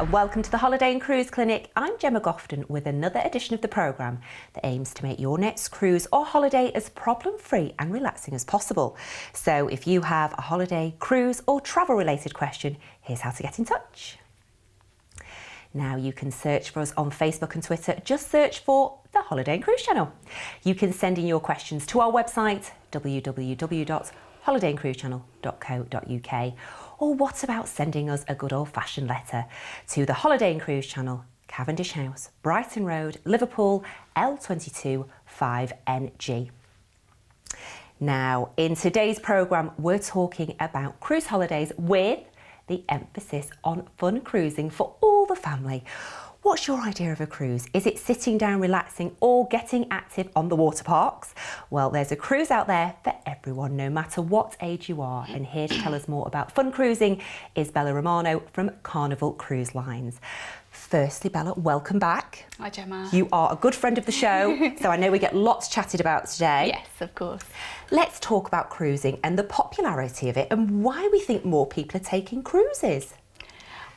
and welcome to the Holiday and Cruise Clinic. I'm Jemma Gofton with another edition of the programme that aims to make your next cruise or holiday as problem-free and relaxing as possible. So if you have a holiday, cruise or travel-related question, here's how to get in touch. Now you can search for us on Facebook and Twitter. Just search for the Holiday and Cruise channel. You can send in your questions to our website, www.holidayandcruisechannel.co.uk. Or what about sending us a good old-fashioned letter to the Holiday and Cruise Channel, Cavendish House, Brighton Road, Liverpool, L22 5NG. Now, in today's programme, we're talking about cruise holidays with the emphasis on fun cruising for all the family. What's your idea of a cruise? Is it sitting down, relaxing, or getting active on the water parks? Well, there's a cruise out there for everyone, no matter what age you are. And here to tell us more about fun cruising is Bella Romano from Carnival Cruise Lines. Firstly, Bella, welcome back. Hi, Gemma. You are a good friend of the show, so I know we get lots chatted about today. Yes, of course. Let's talk about cruising and the popularity of it and why we think more people are taking cruises.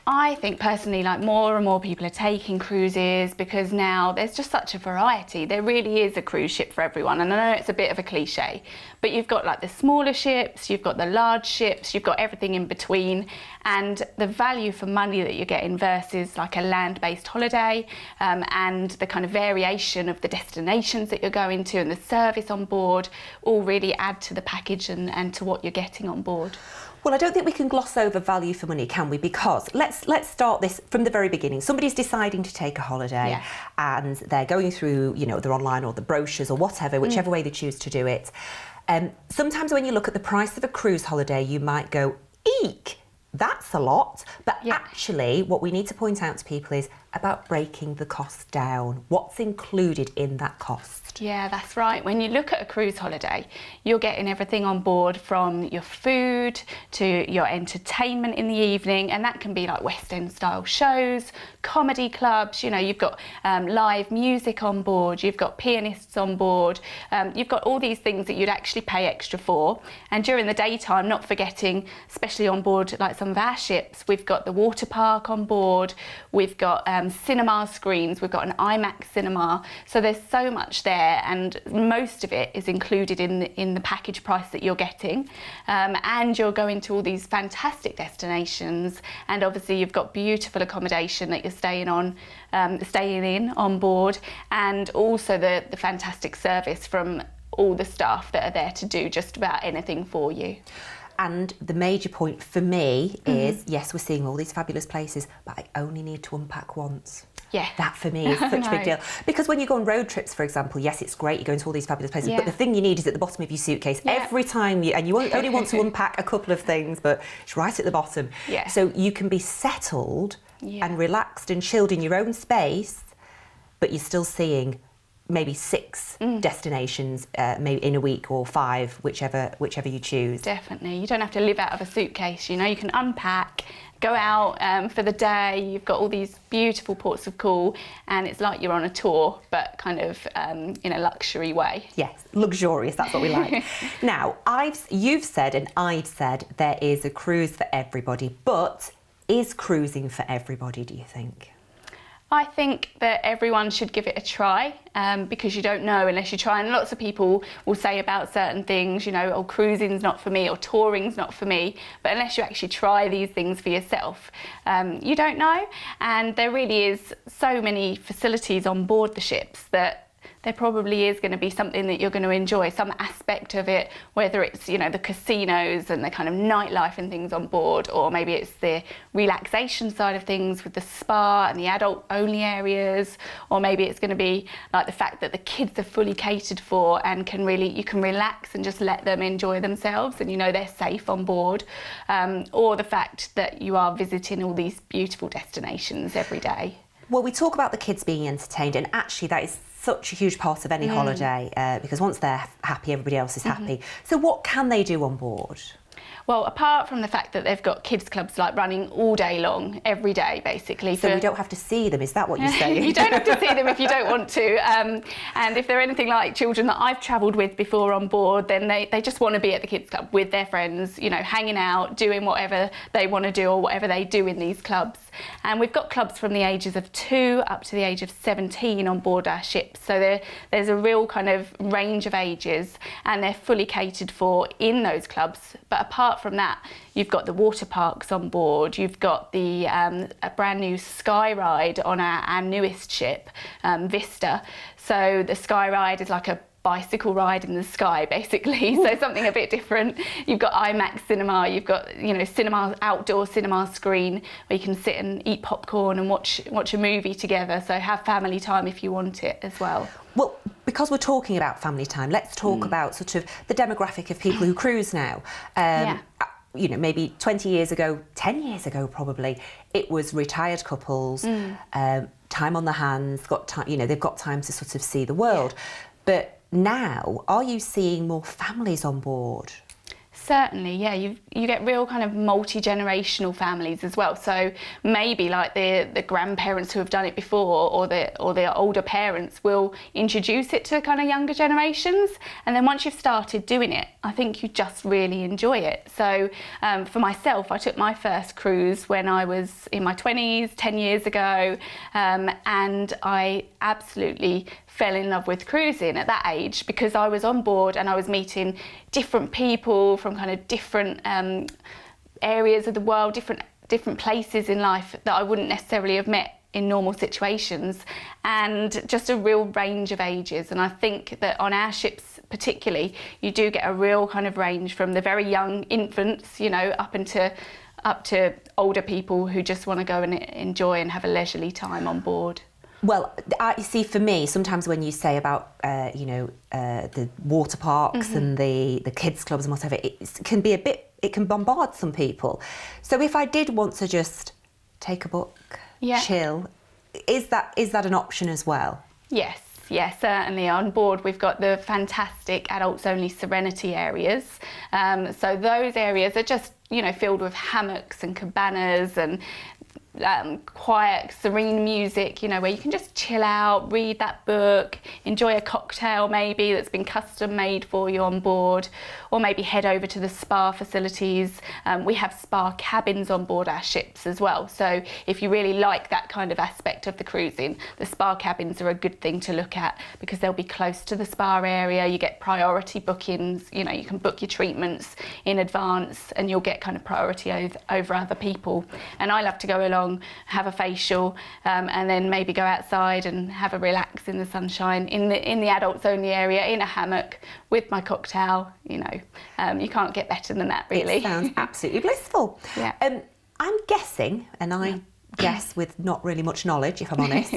I think personally, like, more and more people are taking cruises because now there's just such a variety. There really is a cruise ship for everyone, and I know it's a bit of a cliche, but you've got like the smaller ships, you've got the large ships, you've got everything in between, and the value for money that you're getting versus like a land-based holiday, and the kind of variation of the destinations that you're going to and the service on board all really add to the package and to what you're getting on board. Well, I don't think we can gloss over value for money, can we? Because let's start this from the very beginning. Somebody's deciding to take a holiday, and they're going through, you know, their online or the brochures or whatever, whichever way they choose to do it. Sometimes when you look at the price of a cruise holiday, you might go, eek, that's a lot. But actually, what we need to point out to people is about breaking the cost down. What's included in that cost? Yeah, that's right. When you look at a cruise holiday, you're getting everything on board, from your food to your entertainment in the evening, and that can be like West End style shows, comedy clubs, you know, you've got live music on board, you've got pianists on board, you've got all these things that you'd actually pay extra for. And during the daytime, not forgetting, especially on board like some of our ships, we've got the water park on board, we've got cinema screens, we've got an IMAX cinema, so there's so much there, and most of it is included in the package price that you're getting, and you're going to all these fantastic destinations, and obviously you've got beautiful accommodation that you're staying in on board, and also the fantastic service from all the staff that are there to do just about anything for you. And the major point for me is, yes, we're seeing all these fabulous places, but I only need to unpack once. Yeah. That for me is such a big deal. Because when you go on road trips, for example, yes, it's great, you're going to all these fabulous places, but the thing you need is at the bottom of your suitcase every time, and you only want to unpack a couple of things, but it's right at the bottom. Yeah. So you can be settled and relaxed and chilled in your own space, but you're still seeing maybe 6 destinations maybe in a week, or 5, whichever you choose. Definitely. You don't have to live out of a suitcase, you know, you can unpack, go out for the day. You've got all these beautiful ports of call, and it's like you're on a tour, but kind of in a luxury way. Yes, luxurious, that's what we like. Now, you've said and I've said there is a cruise for everybody, but is cruising for everybody, do you think? I think that everyone should give it a try, because you don't know unless you try. And lots of people will say about certain things, you know, oh, cruising's not for me, or touring's not for me. But unless you actually try these things for yourself, you don't know. And there really is so many facilities on board the ships that there probably is going to be something that you're going to enjoy, some aspect of it, whether it's, you know, the casinos and the kind of nightlife and things on board, or maybe it's the relaxation side of things with the spa and the adult-only areas, or maybe it's going to be like the fact that the kids are fully catered for and you can relax and just let them enjoy themselves, and you know they're safe on board, or the fact that you are visiting all these beautiful destinations every day. Well, we talk about the kids being entertained, and actually that is such a huge part of any holiday, because once they're happy, everybody else is happy. So what can they do on board? Well, apart from the fact that they've got kids clubs like running all day long, every day basically. So we don't have to see them, is that what you're saying? You don't have to see them if you don't want to. And if they're anything like children that I've travelled with before on board, then they just want to be at the kids club with their friends, you know, hanging out, doing whatever they want to do or whatever they do in these clubs. And we've got clubs from the ages of 2 up to the age of 17 on board our ships. So there's a real kind of range of ages, and they're fully catered for in those clubs. But apart from that, you've got the water parks on board, you've got the a brand new sky ride on our newest ship, Vista. So the sky ride is like a bicycle ride in the sky basically. So something a bit different. You've got IMAX cinema, you've got, you know, cinema, outdoor cinema screen where you can sit and eat popcorn and watch a movie together, so have family time if you want it as well. Well, because we're talking about family time, let's talk about sort of the demographic of people who cruise now. You know, maybe 20 years ago, 10 years ago probably, it was retired couples, time on their hands, got time, you know, they've got time to sort of see the world. But now, are you seeing more families on board? Certainly, yeah. You get real kind of multi-generational families as well. So maybe like the grandparents who have done it before, or the older parents will introduce it to kind of younger generations. And then once you've started doing it, I think you just really enjoy it. So for myself, I took my first cruise when I was in my 20s, 10 years ago, and I absolutely fell in love with cruising at that age because I was on board and I was meeting different people from kind of different areas of the world, different places in life that I wouldn't necessarily have met in normal situations, and just a real range of ages. And I think that on our ships particularly, you do get a real kind of range from the very young infants, you know, up to older people who just want to go and enjoy and have a leisurely time on board. Well, you see, for me, sometimes when you say about, you know, the water parks and the kids clubs and whatever, it can bombard some people. So if I did want to just take a book, chill, is that an option as well? Yes. Yes, certainly. On board we've got the fantastic adults only Serenity areas. So those areas are just, you know, filled with hammocks and cabanas and quiet, serene music, you know, where you can just chill out, read that book, enjoy a cocktail maybe that's been custom made for you on board, or maybe head over to the spa facilities. We have spa cabins on board our ships as well. So if you really like that kind of aspect of the cruising, the spa cabins are a good thing to look at because they'll be close to the spa area. You get priority bookings, you know, you can book your treatments in advance and you'll get kind of priority over other people. And I love to go along, have a facial, and then maybe go outside and have a relax in the sunshine in the adults only area in a hammock with my cocktail. You know, you can't get better than that, really. It sounds absolutely blissful. Yeah. I'm guessing, and I guess with not really much knowledge, if I'm honest,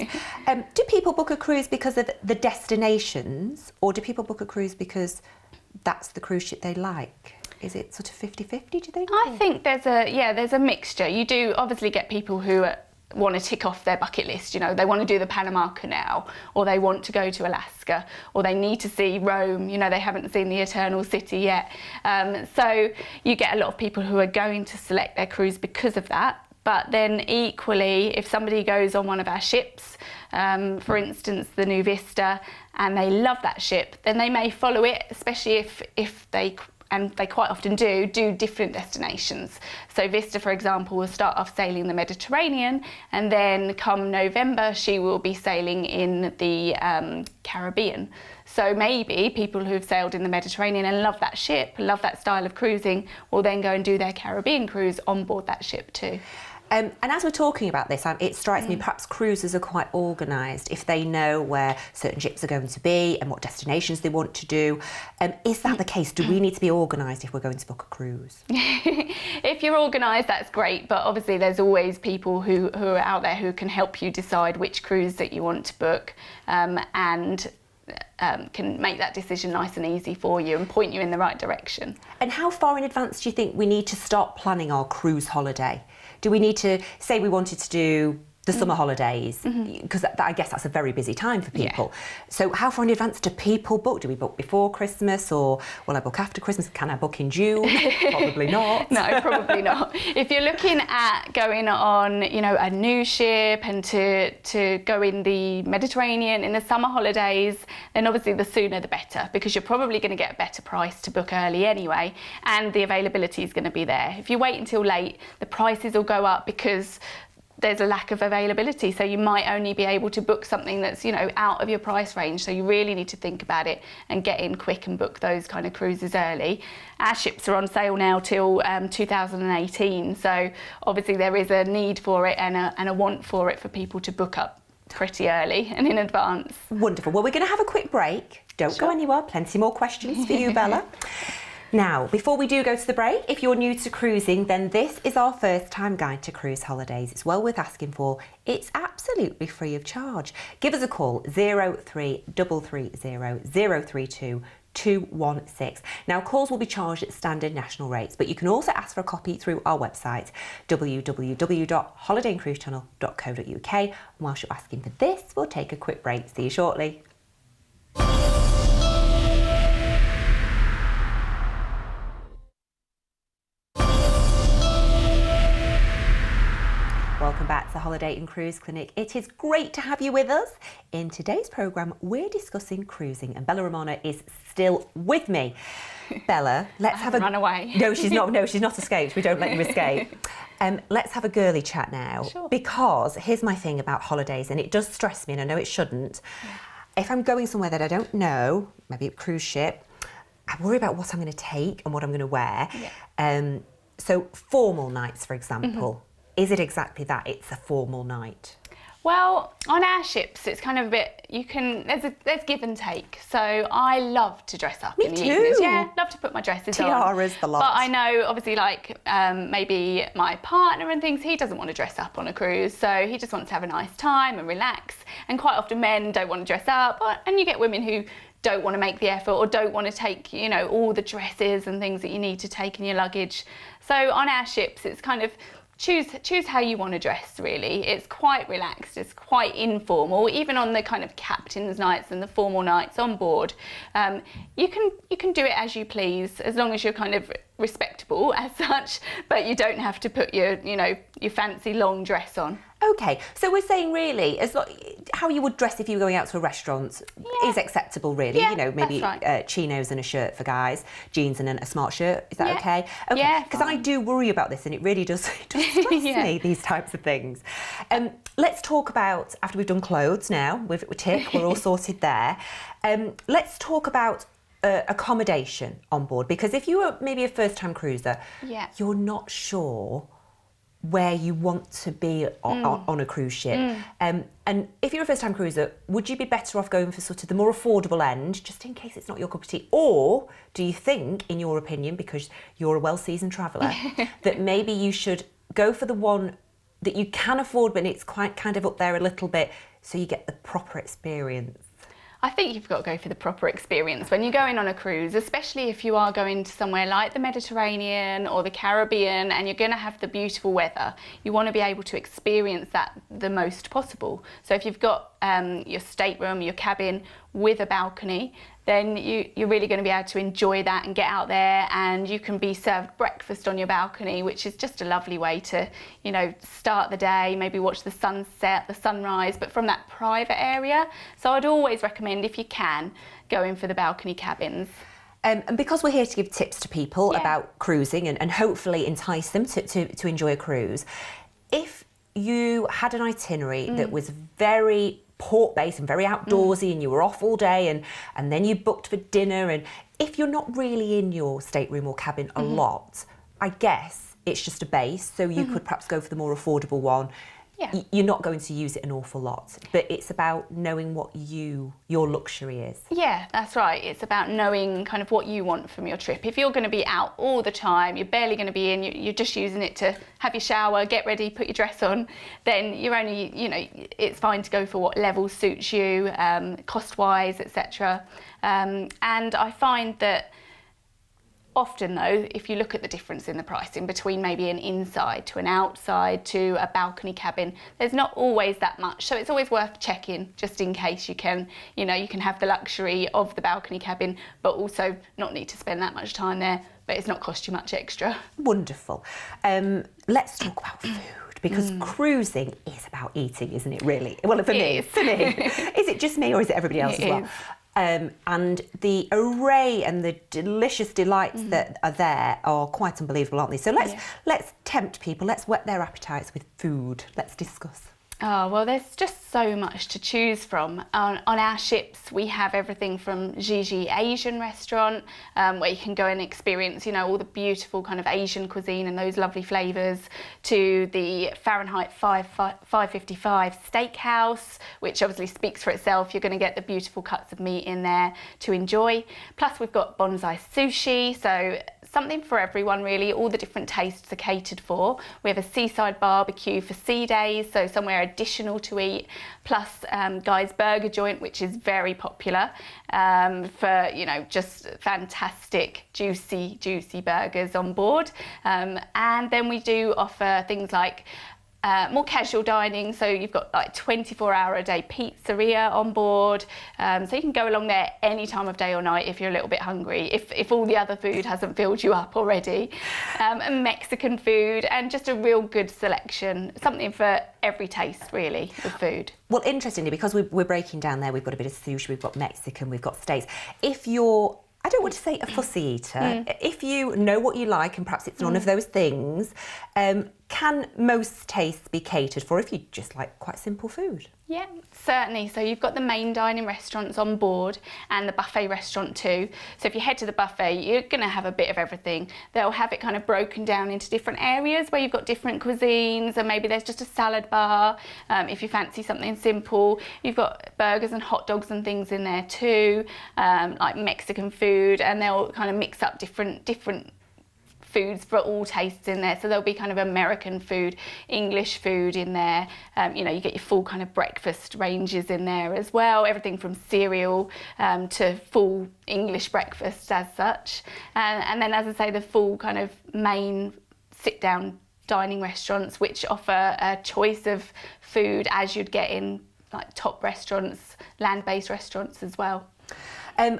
do people book a cruise because of the destinations, or do people book a cruise because that's the cruise ship they like? Is it sort of 50-50, do you think? I think there's a mixture. You do obviously get people who want to tick off their bucket list, you know, they want to do the Panama Canal, or they want to go to Alaska, or they need to see Rome, you know, they haven't seen the Eternal City yet. So you get a lot of people who are going to select their cruise because of that. But then equally, if somebody goes on one of our ships, for instance, the new Vista, and they love that ship, then they may follow it, especially if they, and they quite often do different destinations. So Vista, for example, will start off sailing the Mediterranean, and then come November, she will be sailing in the Caribbean. So maybe people who've sailed in the Mediterranean and love that ship, love that style of cruising, will then go and do their Caribbean cruise on board that ship too. And as we're talking about this, it strikes me perhaps cruisers are quite organised if they know where certain ships are going to be and what destinations they want to do. Is that the case? Do we need to be organised if we're going to book a cruise? If you're organised, that's great, but obviously there's always people who are out there who can help you decide which cruise that you want to book, and can make that decision nice and easy for you and point you in the right direction. And how far in advance do you think we need to start planning our cruise holiday? Do we need to, say we wanted to do the summer holidays, because I guess that's a very busy time for people. So how far in advance do people book? Do we book before Christmas, or will I book after Christmas? Can I book in June? Probably not. No, probably not. If you're looking at going on, you know, a new ship and to go in the Mediterranean in the summer holidays, then obviously the sooner the better, because you're probably going to get a better price to book early anyway, and the availability is going to be there. If you wait until late, the prices will go up because there's a lack of availability, so you might only be able to book something that's, you know, out of your price range. So you really need to think about it and get in quick and book those kind of cruises early. Our ships are on sale now till 2018, so obviously there is a need for it and a want for it for people to book up pretty early and in advance. Wonderful. Well, we're going to have a quick break. Don't go anywhere. Plenty more questions for you, Bella. Now, before we do go to the break, if you're new to cruising, then this is our first time guide to cruise holidays. It's well worth asking for. It's absolutely free of charge. Give us a call, 03330 032 216. Now, calls will be charged at standard national rates, but you can also ask for a copy through our website, www.holidayandcruisechannel.co.uk. And whilst you're asking for this, we'll take a quick break. See you shortly. Welcome back to the Holiday and Cruise Clinic. It is great to have you with us. In today's programme, we're discussing cruising, and Bella Romano is still with me. Bella, let's have a... run away. No, she's not. No, she's not escaped. We don't let you escape. Let's have a girly chat now. Sure. Because here's my thing about holidays, and it does stress me, and I know it shouldn't. If I'm going somewhere that I don't know, maybe a cruise ship, I worry about what I'm going to take and what I'm going to wear. So formal nights, for example. Is it exactly that? It's a formal night. Well, on our ships, it's kind of a bit, there's give and take. So I love to dress up in the evenings. Yeah, love to put my dresses on. Tiaras, the lot. But I know, obviously, like maybe my partner and things, he doesn't want to dress up on a cruise. So he just wants to have a nice time and relax. And quite often men don't want to dress up. And you get women who don't want to make the effort or don't want to take, you know, all the dresses and things that you need to take in your luggage. So on our ships, it's kind of, choose how you want to dress, really. It's quite relaxed, it's quite informal. Even on the kind of captain's nights and the formal nights on board, you can do it as you please, as long as you're kind of respectable as such, but you don't have to put your fancy long dress on. Okay, so we're saying really, how you would dress if you were going out to a restaurant is acceptable, really. Yeah, you know, maybe right. Chinos and a shirt for guys, jeans and a smart shirt. Is that okay? Okay, Yeah, because I do worry about this, and it really does stress me, these types of things. Let's talk about, after we've done clothes now, we're tick, we're all sorted there. Let's talk about accommodation on board, because if you were maybe a first-time cruiser, you're not sure where you want to be on a cruise ship. And if you're a first-time cruiser, would you be better off going for sort of the more affordable end, just in case it's not your cup of tea? Or do you think, in your opinion, because you're a well-seasoned traveller, that maybe you should go for the one that you can afford, but it's quite kind of up there a little bit, so you get the proper experience? I think you've got to go for the proper experience when you're going on a cruise, especially if you are going to somewhere like the Mediterranean or the Caribbean and you're going to have the beautiful weather. You want to be able to experience that the most possible. So if you've got your stateroom, your cabin with a balcony, then you're really going to be able to enjoy that and get out there, and you can be served breakfast on your balcony, which is just a lovely way to, you know, start the day, maybe watch the sunset, the sunrise, but from that private area. So I'd always recommend, if you can, going for the balcony cabins. And because we're here to give tips to people about cruising and hopefully entice them to enjoy a cruise, if you had an itinerary that was very port-based and very outdoorsy and you were off all day and then you booked for dinner, and if you're not really in your stateroom or cabin a lot, I guess it's just a base, so you could perhaps go for the more affordable one. You're not going to use it an awful lot, but it's about knowing what your luxury is. Yeah, that's right. It's about knowing kind of what you want from your trip. If you're going to be out all the time, you're barely going to be in, you're just using it to have your shower, get ready, put your dress on, then you're only, you know, it's fine to go for what level suits you, cost-wise, etc. And I find that Often though, if you look at the difference in the pricing between maybe an inside to an outside to a balcony cabin, there's not always that much. So it's always worth checking just in case you can, you know, you can have the luxury of the balcony cabin, but also not need to spend that much time there, but it's not cost you much extra. Wonderful. Let's talk about food. Because cruising is about eating, isn't it, really? Well, for me. Is it just me or is it everybody else as well? And the array and the delicious delights that are there are quite unbelievable, aren't they? So let's tempt people, let's whet their appetites with food. Let's discuss. Oh, well, there's just so much to choose from. On our ships, we have everything from Gigi Asian restaurant, where you can go and experience, you know, all the beautiful kind of Asian cuisine and those lovely flavours, to the Fahrenheit 555 steakhouse, which obviously speaks for itself. You're going to get the beautiful cuts of meat in there to enjoy. Plus, we've got bonsai sushi, so something for everyone really. All the different tastes are catered for. We have a seaside barbecue for sea days, so somewhere additional to eat, plus Guy's Burger Joint, which is very popular for, you know, just fantastic juicy burgers on board. And then we do offer things like more casual dining, so you've got like 24-hour-a-day pizzeria on board, so you can go along there any time of day or night if you're a little bit hungry, if all the other food hasn't filled you up already. And Mexican food, and just a real good selection, something for every taste really with food. Well, interestingly, because we're breaking down there, we've got a bit of sushi, we've got Mexican, we've got steaks. If you're, I don't want to say a fussy eater, if you know what you like and perhaps it's none of those things, can most tastes be catered for if you just like quite simple food? Yeah, certainly. So you've got the main dining restaurants on board and the buffet restaurant too. So if you head to the buffet, you're going to have a bit of everything. They'll have it kind of broken down into different areas where you've got different cuisines, and maybe there's just a salad bar. If you fancy something simple, you've got burgers and hot dogs and things in there too, like Mexican food, and they'll kind of mix up different foods for all tastes in there. So there'll be kind of American food, English food in there. You know, you get your full kind of breakfast ranges in there as well. Everything from cereal to full English breakfast as such. And then, as I say, the full kind of main sit-down dining restaurants, which offer a choice of food as you'd get in like top restaurants, land-based restaurants as well.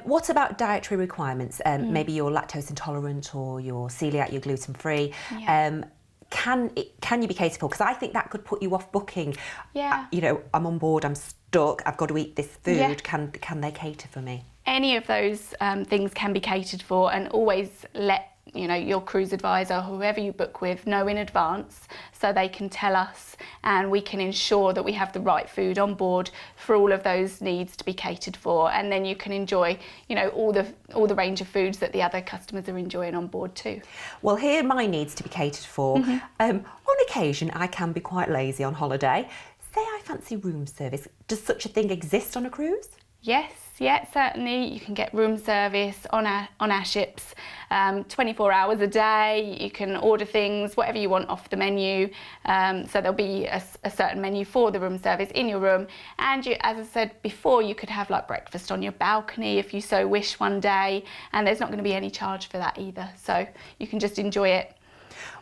What about dietary requirements? Maybe you're lactose intolerant or you're celiac, you're gluten free. Yeah. Can you be catered for? Because I think that could put you off booking. Yeah. You know, I'm on board, I'm stuck, I've got to eat this food. Yeah. Can they cater for me? Any of those things can be catered for, and always let, you know, your cruise advisor, whoever you book with, know in advance so they can tell us, and we can ensure that we have the right food on board for all of those needs to be catered for, and then you can enjoy, you know, all the range of foods that the other customers are enjoying on board too. Well, here my needs to be catered for. On occasion, I can be quite lazy on holiday. Say I fancy room service. Does such a thing exist on a cruise? Yes, yeah, certainly. You can get room service on our ships 24 hours a day. You can order things, whatever you want off the menu. So there'll be a certain menu for the room service in your room. And you, as I said before, you could have like breakfast on your balcony if you so wish one day. And there's not going to be any charge for that either. So you can just enjoy it.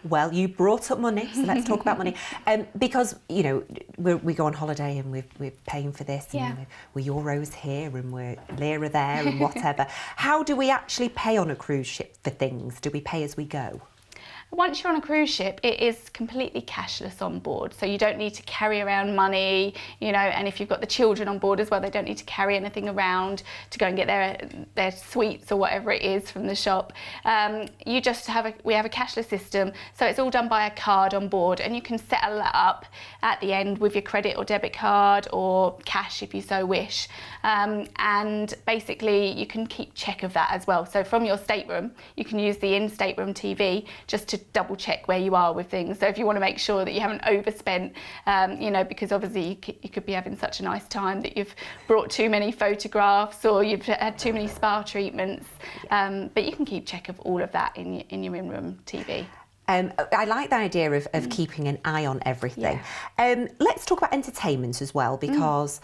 Well, you brought up money, so let's talk about money. Because, you know, we go on holiday and we're paying for this, and we're euros here and we're lira there and whatever. How do we actually pay on a cruise ship for things? Do we pay as we go? Once you're on a cruise ship, it is completely cashless on board, so you don't need to carry around money, you know, and if you've got the children on board as well, they don't need to carry anything around to go and get their sweets or whatever it is from the shop. You just we have a cashless system, so it's all done by a card on board, and you can settle that up at the end with your credit or debit card or cash if you so wish. And basically you can keep check of that as well. So from your stateroom, you can use the in-stateroom TV just to double check where you are with things. So if you want to make sure that you haven't overspent, you know, because obviously you could be having such a nice time that you've brought too many photographs or you've had too many spa treatments, but you can keep check of all of that in your in-room TV. I like the idea of keeping an eye on everything. Yeah. Let's talk about entertainment as well, because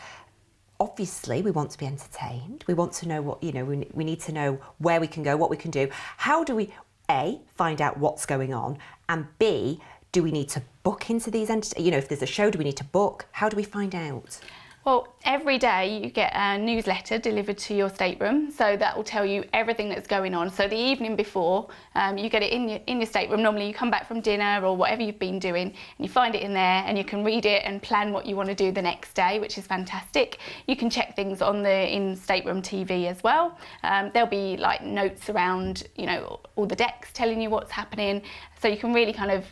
obviously we want to be entertained. We want to know what, you know, we need to know where we can go, what we can do. How do we, A, find out what's going on, and B, do we need to book into these, you know, if there's a show, do we need to book? How do we find out? Well, every day you get a newsletter delivered to your stateroom, so that will tell you everything that's going on. So the evening before, you get it in your stateroom. Normally you come back from dinner or whatever you've been doing, and you find it in there, and you can read it and plan what you want to do the next day, which is fantastic. You can check things on the in stateroom TV as well. There'll be like notes around, you know, all the decks telling you what's happening, so you can really kind of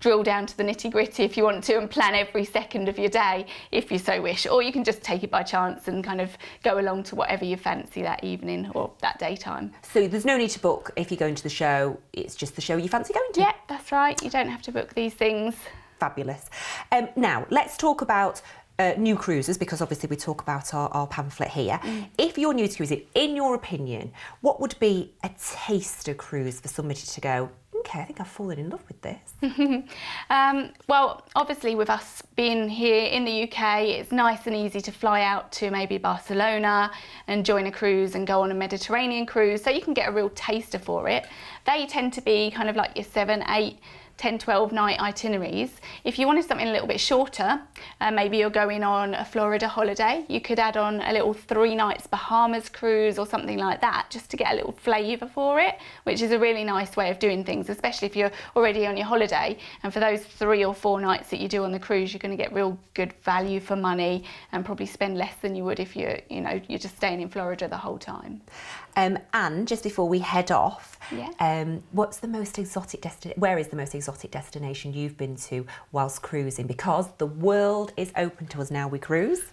drill down to the nitty-gritty if you want to, and plan every second of your day if you so wish, or you can just take it by chance and kind of go along to whatever you fancy that evening or that daytime. So there's no need to book if you're going to the show, it's just the show you fancy going to? Yeah, that's right, you don't have to book these things. Fabulous. Now let's talk about new cruises, because obviously we talk about our pamphlet here. If you're new to cruising, in your opinion, what would be a taster cruise for somebody to go, okay, I think I've fallen in love with this? Well, obviously with us being here in the UK, it's nice and easy to fly out to maybe Barcelona and join a cruise and go on a Mediterranean cruise, so you can get a real taster for it. They tend to be kind of like your 7, 8, 10, 12 night itineraries. If you wanted something a little bit shorter, maybe you're going on a Florida holiday, you could add on a little 3 nights Bahamas cruise or something like that, just to get a little flavour for it, which is a really nice way of doing things, especially if you're already on your holiday. And for those 3 or 4 nights that you do on the cruise, you're going to get real good value for money and probably spend less than you would if you're just staying in Florida the whole time. And just before we head off, Yeah. what's the most exotic where is the most exotic destination you've been to whilst cruising? Because the world is open to us now we cruise.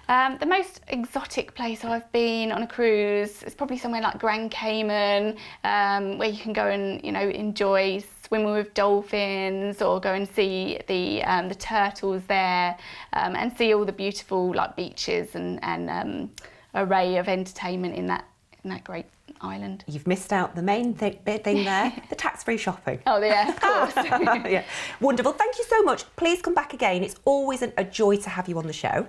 The most exotic place I've been on a cruise is probably somewhere like Grand Cayman, where you can go and enjoy swimming with dolphins, or go and see the turtles there, and see all the beautiful like beaches and array of entertainment in that great island. You've missed out the main thing there, the tax-free shopping. Oh yeah, of course. Yeah. Wonderful, thank you so much. Please come back again. It's always a joy to have you on the show.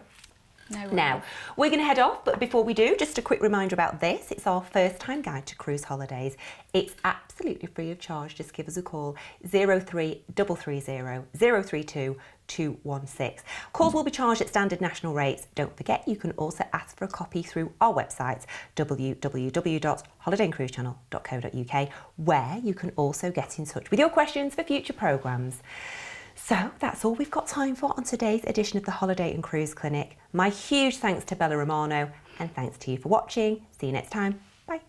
No Now, we're going to head off, but before we do, just a quick reminder about this. It's our first time guide to cruise holidays. It's absolutely free of charge. Just give us a call, 03330 032 216. Calls will be charged at standard national rates. Don't forget, you can also ask for a copy through our website, www.holidayandcruisechannel.co.uk, where you can also get in touch with your questions for future programmes. So that's all we've got time for on today's edition of the Holiday and Cruise Clinic. My huge thanks to Bella Romano, and thanks to you for watching. See you next time. Bye.